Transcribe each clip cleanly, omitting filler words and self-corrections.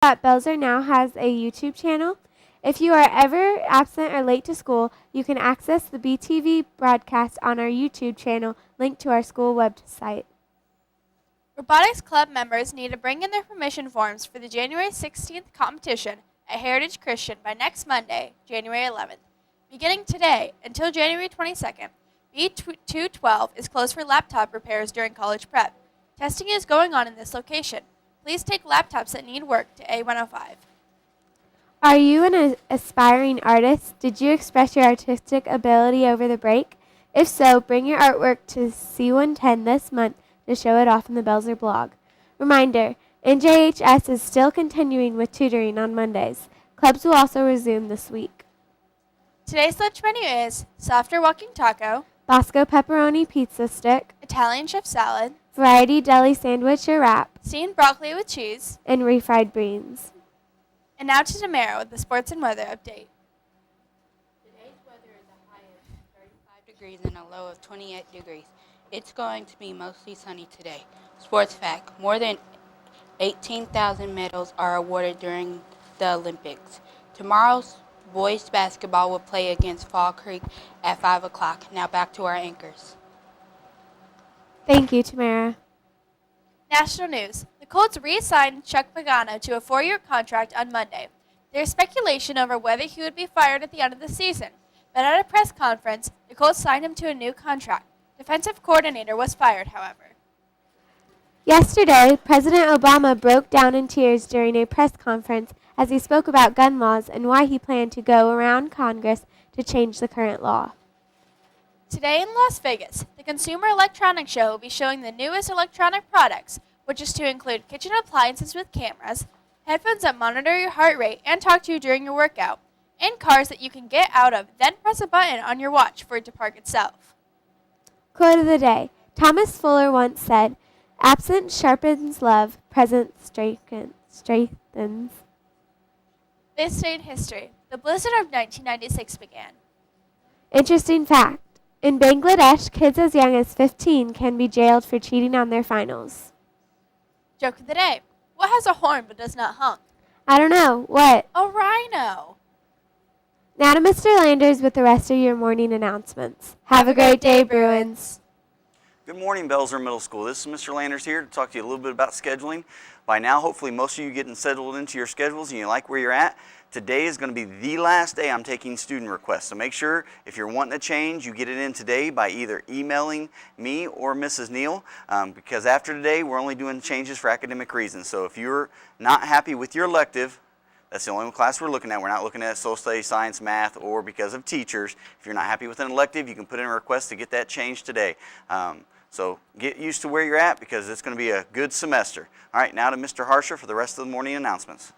that Belzer now has a YouTube channel. If you are ever absent or late to school, you can access the BTV broadcast on our YouTube channel linked to our school website. Robotics Club members need to bring in their permission forms for the January 16th competition at Heritage Christian by next Monday, January 11th. Beginning today until January 22nd, B212 is closed for laptop repairs during college prep. Testing is going on in this location. Please take laptops that need work to A105. Are you an aspiring artist? Did you express your artistic ability over the break? If so, bring your artwork to C110 this month to show it off in the Belzer blog. Reminder, NJHS is still continuing with tutoring on Mondays. Clubs will also resume this week. Today's lunch menu is Softer Walking Taco, Bosco Pepperoni Pizza Stick, Italian Chef Salad, Variety Deli Sandwich or Wrap, steamed broccoli with cheese, and refried beans. and now to Tamara with the sports and weather update. Today's weather is a high of 35 degrees and a low of 28 degrees. It's going to be mostly sunny today. Sports fact, more than 18,000 medals are awarded during the Olympics. Tomorrow's boys basketball will play against Fall Creek at 5 o'clock. Now back to our anchors. Thank you, Tamara. National news. The Colts re-signed Chuck Pagano to a 4-year contract on Monday. There is speculation over whether he would be fired at the end of the season, but at a press conference, the Colts signed him to a new contract. Defensive coordinator was fired, however. Yesterday, President Obama broke down in tears during a press conference as he spoke about gun laws and why he planned to go around Congress to change the current law. Today in Las Vegas, the Consumer Electronics Show will be showing the newest electronic products, which is to include kitchen appliances with cameras, headphones that monitor your heart rate and talk to you during your workout, and cars that you can get out of, then press a button on your watch for it to park itself. Quote of the day. Thomas Fuller once said, "Absent sharpens love, present strengthens." This day in history, the blizzard of 1996 began. Interesting fact. In Bangladesh, kids as young as 15 can be jailed for cheating on their finals. Joke of the day. What has a horn but does not honk? I don't know. What? A rhino. Now to Mr. Landers with the rest of your morning announcements. Have a great day, Bruins. Good morning, Belzer Middle School. This is Mr. Landers here to talk to you a little bit about scheduling. By now, hopefully most of you getting settled into your schedules and you like where you're at. Today is going to be the last day I'm taking student requests. So make sure if you're wanting a change, you get it in today by either emailing me or Mrs. Neal, because after today, we're only doing changes for academic reasons. So if you're not happy with your elective, that's the only class we're looking at. We're not looking at social studies, science, math, or because of teachers. If you're not happy with an elective, you can put in a request to get that changed today. So get used to where you're at because it's going to be a good semester. All right, now to Mr. Harsher for the rest of the morning announcements.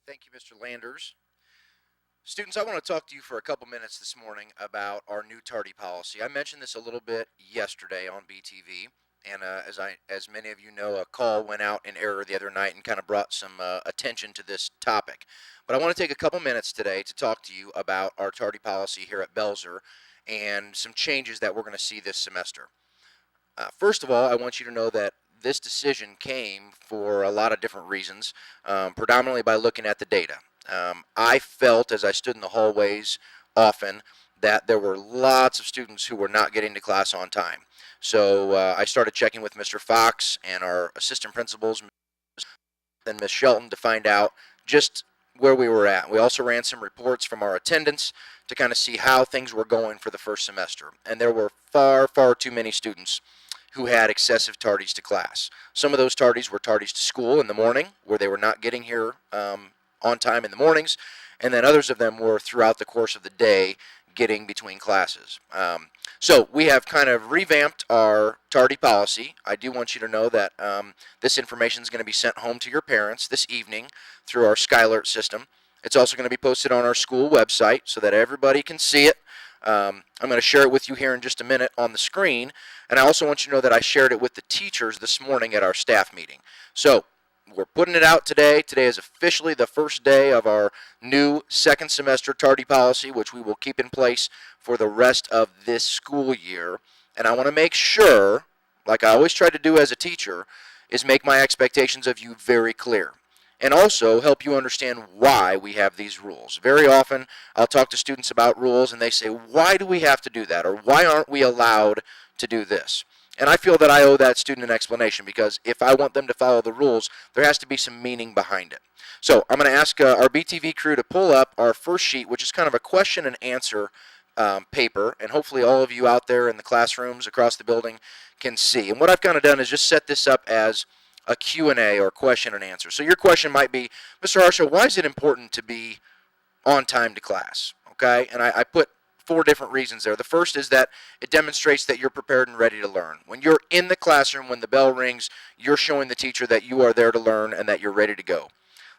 Thank you, Mr. Landers. Students, I want to talk to you for a couple minutes this morning about our new tardy policy. I mentioned this a little bit yesterday on BTV, and as many of you know, a call went out in error the other night and kind of brought some attention to this topic. But I want to take a couple minutes today to talk to you about our tardy policy here at Belzer and some changes that we're going to see this semester. First of all, I want you to know that this decision came for a lot of different reasons, predominantly by looking at the data. I felt as I stood in the hallways often that there were lots of students who were not getting to class on time. So I started checking with Mr. Fox and our assistant principals, then Ms. Shelton, to find out just where we were at. We also ran some reports from our attendance to kind of see how things were going for the first semester. And there were far, far too many students who had excessive tardies to class. Some of those tardies were tardies to school in the morning, where they were not getting here on time in the mornings, and then others of them were throughout the course of the day getting between classes. So we have kind of revamped our tardy policy. I do want you to know that this information is going to be sent home to your parents this evening through our Skylert system. It's also going to be posted on our school website so that everybody can see it. I'm going to share it with you here in just a minute on the screen. And I also want you to know that I shared it with the teachers this morning at our staff meeting. So we're putting it out today. Today is officially the first day of our new second semester tardy policy, which we will keep in place for the rest of this school year. And I want to make sure, like I always try to do as a teacher, is make my expectations of you very clear. And also help you understand why we have these rules. Very often, I'll talk to students about rules and they say, why do we have to do that? Or why aren't we allowed to do this? And I feel that I owe that student an explanation, because if I want them to follow the rules, there has to be some meaning behind it. So I'm going to ask our BTV crew to pull up our first sheet, which is kind of a question and answer paper, and hopefully all of you out there in the classrooms across the building can see. And what I've kind of done is just set this up as a Q&A, or question and answer. So your question might be, Mr. Harsha, why is it important to be on time to class? Okay, and I put 4 different reasons there. The first is that it demonstrates that you're prepared and ready to learn. When you're in the classroom, when the bell rings, you're showing the teacher that you are there to learn and that you're ready to go.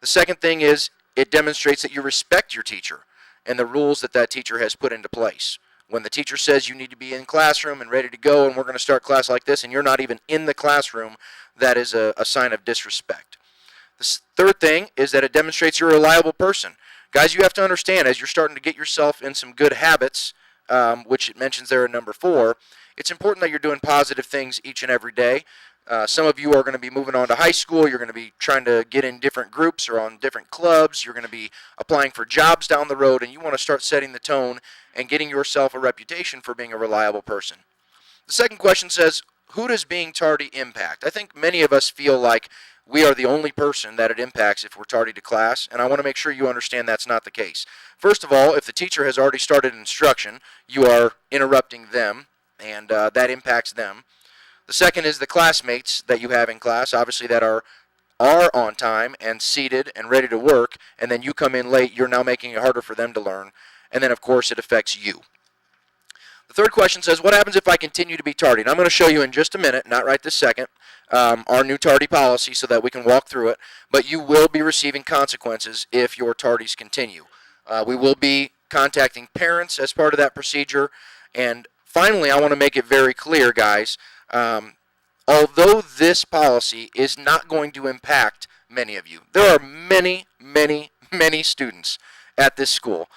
The second thing is it demonstrates that you respect your teacher and the rules that that teacher has put into place. When the teacher says you need to be in classroom and ready to go, and we're going to start class like this, and you're not even in the classroom, that is a sign of disrespect. The third thing is that it demonstrates you're a reliable person. Guys, you have to understand, as you're starting to get yourself in some good habits, which it mentions there in number 4, it's important that you're doing positive things each and every day. Some of you are going to be moving on to high school. You're going to be trying to get in different groups or on different clubs. You're going to be applying for jobs down the road, and you want to start setting the tone and getting yourself a reputation for being a reliable person. The second question says, who does being tardy impact? I think many of us feel like we are the only person that it impacts if we're tardy to class, and I want to make sure you understand that's not the case. First of all, if the teacher has already started instruction, you are interrupting them, and that impacts them. The second is the classmates that you have in class, obviously that are on time and seated and ready to work, and then you come in late, you're now making it harder for them to learn. And then, of course, it affects you. The third question says, what happens if I continue to be tardy? And I'm going to show you in just a minute, not right this second, our new tardy policy so that we can walk through it. But you will be receiving consequences if your tardies continue. We will be contacting parents as part of that procedure. And finally, I want to make it very clear, guys, although this policy is not going to impact many of you, there are many, many, many students at this school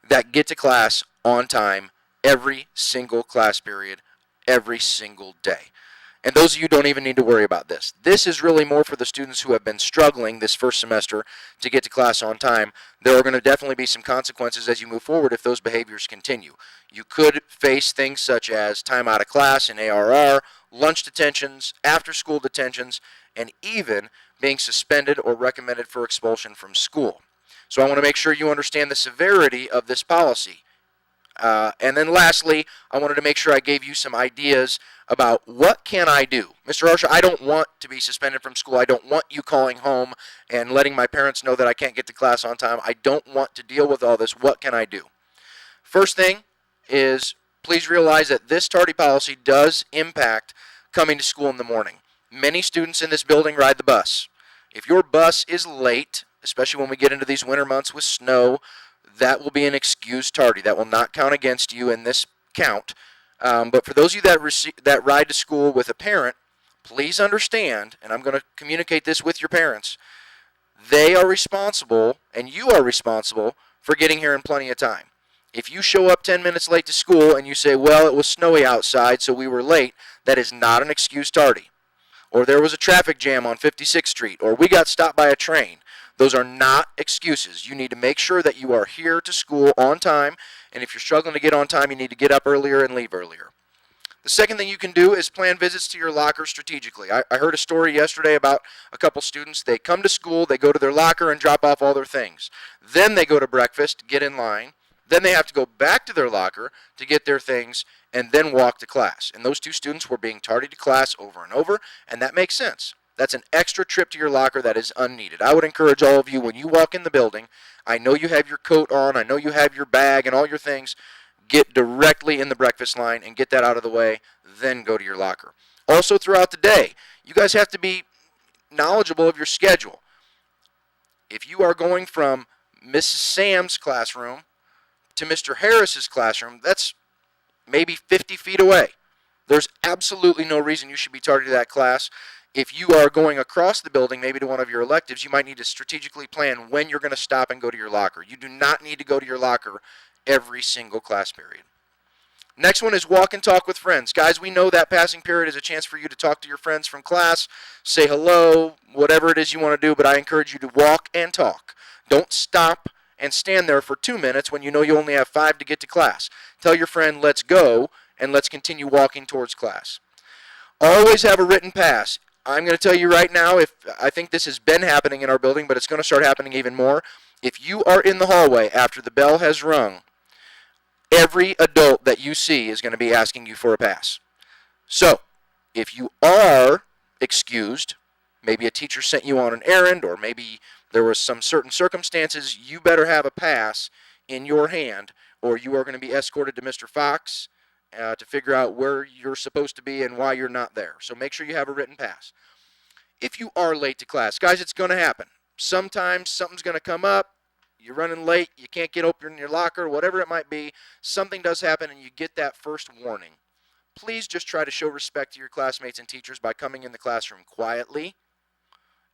that get to class on time every single class period, every single day. And those of you don't even need to worry about this. This is really more for the students who have been struggling this first semester to get to class on time. There are going to definitely be some consequences as you move forward if those behaviors continue. You could face things such as time out of class in ARR, lunch detentions, after-school detentions, and even being suspended or recommended for expulsion from school. So I want to make sure you understand the severity of this policy. And then lastly, I wanted to make sure I gave you some ideas about what can I do. Mr. Harsha, I don't want to be suspended from school. I don't want you calling home and letting my parents know that I can't get to class on time. I don't want to deal with all this. What can I do? First thing is, please realize that this tardy policy does impact coming to school in the morning. Many students in this building ride the bus. If your bus is late, especially when we get into these winter months with snow, that will be an excused tardy. That will not count against you in this count. But for those of you that ride to school with a parent, please understand, and I'm going to communicate this with your parents, they are responsible, and you are responsible, for getting here in plenty of time. If you show up 10 minutes late to school and you say, well, it was snowy outside, so we were late, that is not an excused tardy. Or there was a traffic jam on 56th Street, or we got stopped by a train. Those are not excuses. You need to make sure that you are here to school on time, and if you're struggling to get on time, you need to get up earlier and leave earlier. The second thing you can do is plan visits to your locker strategically. I heard a story yesterday about a couple students. They come to school, they go to their locker and drop off all their things. Then they go to breakfast, get in line. Then they have to go back to their locker to get their things and then walk to class. And those two students were being tardy to class over and over, and that makes sense. That's an extra trip to your locker that is unneeded. I would encourage all of you, when you walk in the building, I know you have your coat on, I know you have your bag and all your things, get directly in the breakfast line and get that out of the way, then go to your locker. Also throughout the day, you guys have to be knowledgeable of your schedule. If you are going from Mrs. Sam's classroom to Mr. Harris's classroom, that's maybe 50 feet away. There's absolutely no reason you should be tardy to that class. If you are going across the building, maybe to one of your electives, you might need to strategically plan when you're going to stop and go to your locker. You do not need to go to your locker every single class period. Next one is walk and talk with friends. Guys, we know that passing period is a chance for you to talk to your friends from class, say hello, whatever it is you want to do, but I encourage you to walk and talk. Don't stop and stand there for 2 minutes when you know you only have 5 to get to class. Tell your friend, let's go, and let's continue walking towards class. Always have a written pass. I'm going to tell you right now, I think this has been happening in our building, but it's going to start happening even more. If you are in the hallway after the bell has rung, every adult that you see is going to be asking you for a pass. So, if you are excused, maybe a teacher sent you on an errand, or maybe there was some certain circumstances, you better have a pass in your hand, or you are going to be escorted to Mr. Fox to figure out where you're supposed to be and why you're not there. So make sure you have a written pass. If you are late to class, guys, it's going to happen. Sometimes something's going to come up. You're running late. You can't get open in your locker, whatever it might be. Something does happen, and you get that first warning. Please just try to show respect to your classmates and teachers by coming in the classroom quietly,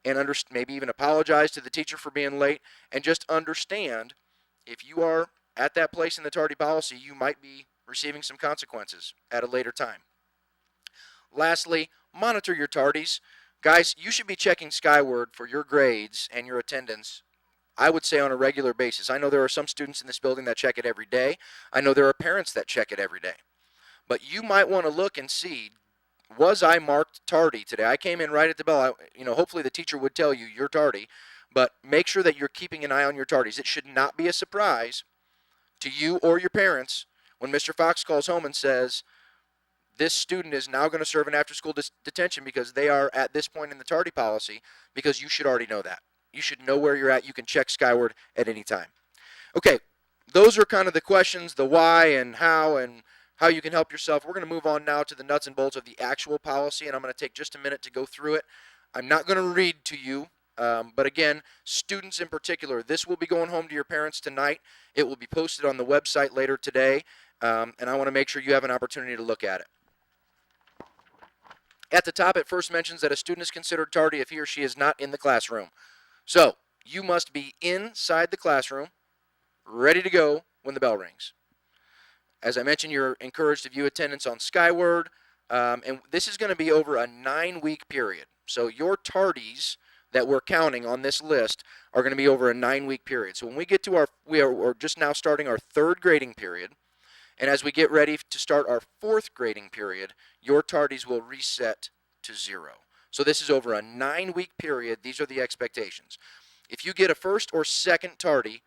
and maybe even apologize to the teacher for being late, and just understand if you are at that place in the tardy policy, you might be receiving some consequences at a later time. Lastly, monitor your tardies. Guys, you should be checking Skyward for your grades and your attendance, I would say, on a regular basis. I know there are some students in this building that check it every day. I know there are parents that check it every day. But you might want to look and see, was I marked tardy today? I came in right at the bell. Hopefully the teacher would tell you you're tardy, but make sure that you're keeping an eye on your tardies. It should not be a surprise to you or your parents when Mr. Fox calls home and says, this student is now going to serve an after-school detention because they are at this point in the tardy policy, because you should already know that. You should know where you're at. You can check Skyward at any time. Okay, those are kind of the questions, the why and how you can help yourself. We're going to move on now to the nuts and bolts of the actual policy, and I'm going to take just a minute to go through it. I'm not going to read to you, but again, students in particular, this will be going home to your parents tonight. It will be posted on the website later today, and I want to make sure you have an opportunity to look at it. At the top, it first mentions that a student is considered tardy if he or she is not in the classroom. So, you must be inside the classroom, ready to go when the bell rings. As I mentioned, you're encouraged to view attendance on Skyward, and this is going to be over a 9-week period. So your tardies that we're counting on this list are going to be over a 9-week period. So when we get to we're just now starting our 3rd grading period, and as we get ready to start our 4th grading period, your tardies will reset to 0. So this is over a 9-week period. These are the expectations. If you get a 1st or 2nd tardy,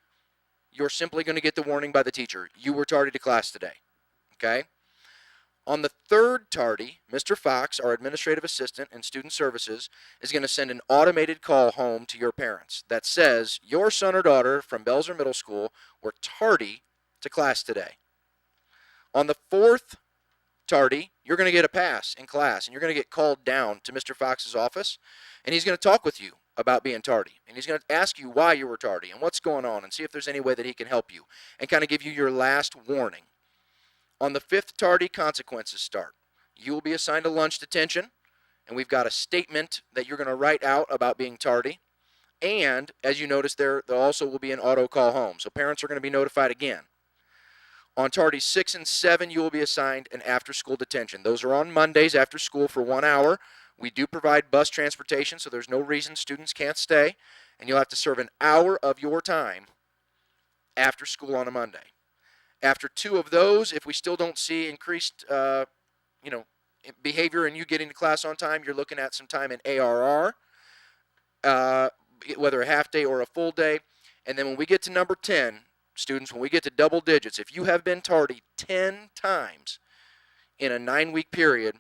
you're simply going to get the warning by the teacher. You were tardy to class today. Okay? On the 3rd tardy, Mr. Fox, our administrative assistant in student services, is going to send an automated call home to your parents that says your son or daughter from Belzer Middle School were tardy to class today. On the 4th tardy, you're going to get a pass in class, and you're going to get called down to Mr. Fox's office, and he's going to talk with you about being tardy, and he's going to ask you why you were tardy and what's going on, and see if there's any way that he can help you and kind of give you your last warning. On the 5th tardy, consequences start. You will be assigned a lunch detention, and we've got a statement that you're going to write out about being tardy, and as you notice there also will be an auto call home, so parents are going to be notified again. On tardies 6 and 7, you will be assigned an after-school detention. Those are on Mondays after school for 1 hour. We do provide bus transportation, so there's no reason students can't stay, and you'll have to serve an hour of your time after school on a Monday. After 2 of those, if we still don't see increased behavior and you getting to class on time, you're looking at some time in ARR, whether a half day or a full day. And then when we get to number 10, students, when we get to double digits, if you have been tardy 10 times in a 9-week period,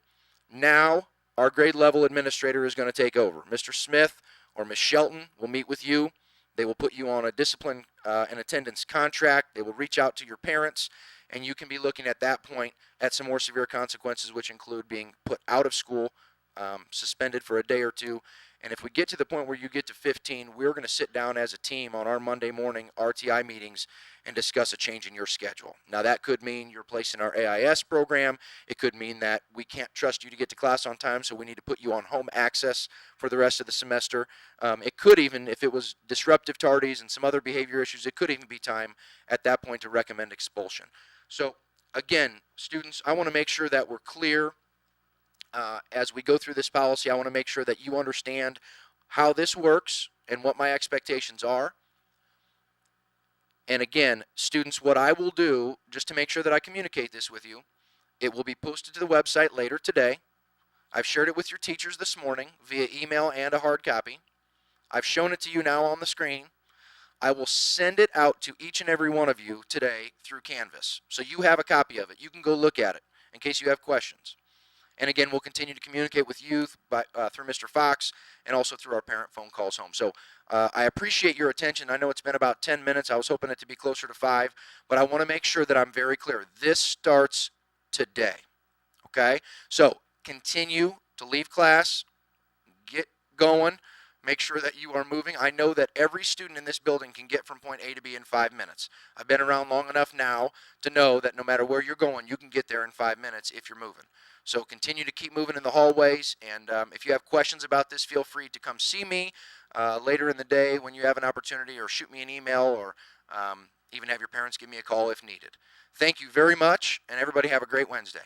now our grade level administrator is going to take over. Mr. Smith or Ms. Shelton will meet with you. They will put you on a discipline and attendance contract. They will reach out to your parents, and you can be looking at that point at some more severe consequences, which include being put out of school, suspended for a day or 2. And if we get to the point where you get to 15, we're going to sit down as a team on our Monday morning RTI meetings and discuss a change in your schedule. Now, that could mean you're placed in our AIS program. It could mean that we can't trust you to get to class on time, so we need to put you on home access for the rest of the semester. It could even, if it was disruptive tardies and some other behavior issues, it could even be time at that point to recommend expulsion. So again, students, I want to make sure that we're clear as we go through this policy. I want to make sure that you understand how this works and what my expectations are. And again, students, what I will do, just to make sure that I communicate this with you, it will be posted to the website later today. I've shared it with your teachers this morning via email and a hard copy. I've shown it to you now on the screen. I will send it out to each and every one of you today through Canvas. So you have a copy of it. You can go look at it in case you have questions. And again, we'll continue to communicate with you through Mr. Fox and also through our parent phone calls home. So I appreciate your attention. I know it's been about 10 minutes. I was hoping it to be closer to 5, but I want to make sure that I'm very clear. This starts today, okay? So continue to leave class, get going, make sure that you are moving. I know that every student in this building can get from point A to B in 5 minutes. I've been around long enough now to know that no matter where you're going, you can get there in 5 minutes if you're moving. So continue to keep moving in the hallways, and if you have questions about this, feel free to come see me later in the day when you have an opportunity, or shoot me an email, or even have your parents give me a call if needed. Thank you very much, and everybody have a great Wednesday.